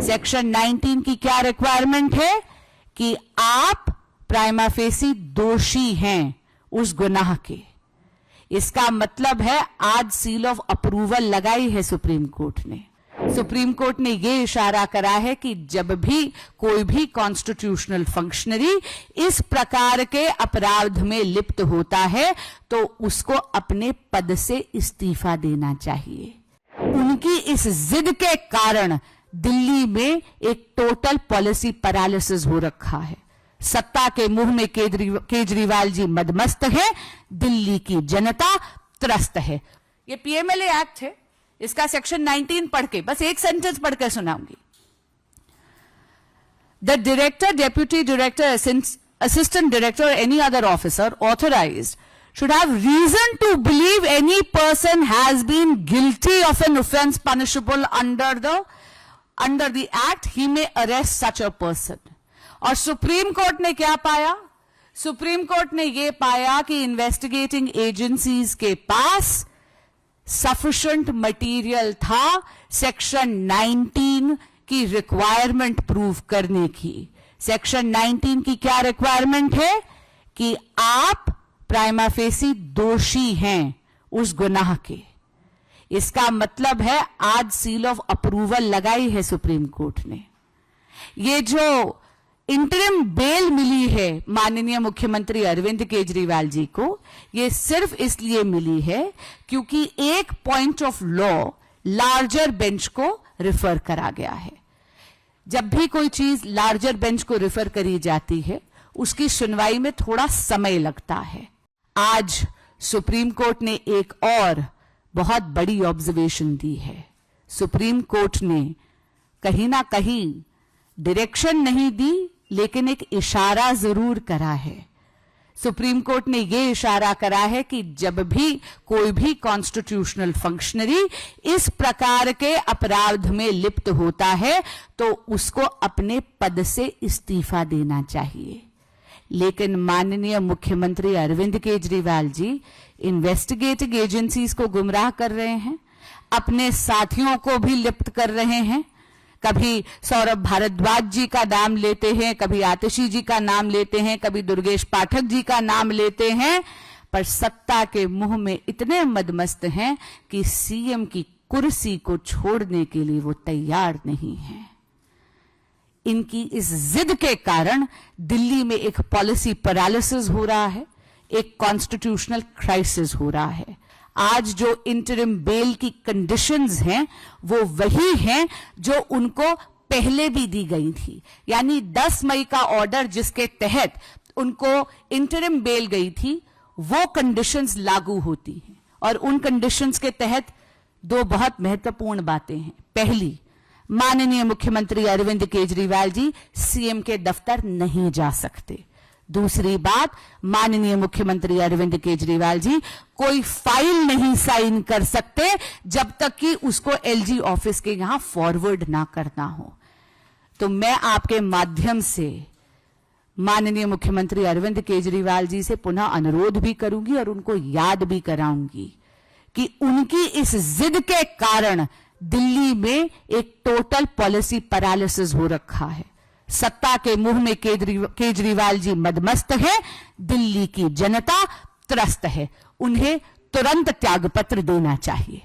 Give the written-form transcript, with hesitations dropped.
Section 19 की क्या requirement है कि आप प्राइमा फेसी दोषी हैं उस गुनाह के। इसका मतलब है आज सील ऑफ अप्रूवल लगाई है सुप्रीम कोर्ट ने। सुप्रीम कोर्ट ने यह इशारा करा है कि जब भी कोई भी कॉन्स्टिट्यूशनल फंक्शनरी इस प्रकार के अपराध में लिप्त होता है तो उसको अपने पद से इस्तीफा देना चाहिए। उनकी इस जिद के कारण दिल्ली में एक टोटल पॉलिसी पैरालिसिस हो रखा है। सत्ता के मुंह में केजरीवाल जी मदमस्त है, दिल्ली की जनता त्रस्त है। ये पीएमएलए एक्ट है, इसका सेक्शन 19 पढ़ के बस एक सेंटेंस पढ़ के सुनाऊंगी। The director, deputy director, assistant director or any other officer authorized should have reason to believe any person has been guilty of an offense punishable under the act, he may arrest such a person. और supreme court ने क्या पाया? Supreme court ने यह पाया कि investigating agencies के पास sufficient material था सेक्शन 19 की रिक्वायरमेंट प्रूव करने की। सेक्शन 19 की क्या रिक्वायरमेंट है कि आप प्राइमा फेसी दोषी हैं उस गुनाह के। इसका मतलब है आज सील ऑफ अप्रूवल लगाई है सुप्रीम कोर्ट ने। ये जो इंटरिम बेल मिली है माननीय मुख्यमंत्री अरविंद केजरीवाल जी को, यह सिर्फ इसलिए मिली है क्योंकि एक point of law larger bench को रिफर करा गया है। जब भी कोई चीज लार्जर बेंच को रिफर करी जाती है उसकी सुनवाई में थोड़ा समय लगता है। आज सुप्रीम कोर्ट ने एक और बहुत बड़ी ऑब्जर्वेशन दी है। सुप्रीम कोर्ट ने कहीं ना कहीं डायरेक्शन नहीं दी लेकिन एक इशारा जरूर करा है। सुप्रीम कोर्ट ने यह इशारा करा है कि जब भी कोई भी कॉन्स्टिट्यूशनल फंक्शनरी इस प्रकार के अपराध में लिप्त होता है तो उसको अपने पद से इस्तीफा देना चाहिए। लेकिन माननीय मुख्यमंत्री अरविंद केजरीवाल जी इन्वेस्टिगेटिंग एजेंसीज को गुमराह कर रहे हैं, अपने साथियों को भी लिप्त कर रहे हैं। कभी सौरभ भारद्वाज जी का नाम लेते हैं, कभी आतिशी जी का नाम लेते हैं, कभी दुर्गेश पाठक जी का नाम लेते हैं, पर सत्ता के मुंह में इतने मदमस्त हैं कि सीएम की कुर्सी को छोड़ने के लिए वो तैयार नहीं हैं। इनकी इस जिद के कारण दिल्ली में एक पॉलिसी पैरालिसिस हो रहा है, एक कॉन्स्टिट्यूशनल क्राइसिस हो रहा है। आज जो इंटरिम बेल की कंडीशंस हैं वो वही हैं जो उनको पहले भी दी गई थी। यानी 10 मई का ऑर्डर जिसके तहत उनको इंटरिम बेल गई थी वो कंडीशंस लागू होती हैं। और उन कंडीशंस के तहत दो बहुत महत्वपूर्ण बातें हैं। पहली, माननीय मुख्यमंत्री अरविंद केजरीवाल जी सीएम के दफ्तर नहीं जा सकते। दूसरी बात, माननीय मुख्यमंत्री अरविंद केजरीवाल जी कोई फाइल नहीं साइन कर सकते जब तक कि उसको एलजी ऑफिस के यहां फॉरवर्ड ना करना हो। तो मैं आपके माध्यम से माननीय मुख्यमंत्री अरविंद केजरीवाल जी से पुनः अनुरोध भी करूंगी और उनको याद भी कराऊंगी कि उनकी इस जिद के कारण दिल्ली में एक टोटल पॉलिसी पैरालिसिस हो रखा है। सत्ता के मुंह में केजरीवाल जी मदमस्त है, दिल्ली की जनता त्रस्त है। उन्हें तुरंत त्यागपत्र देना चाहिए।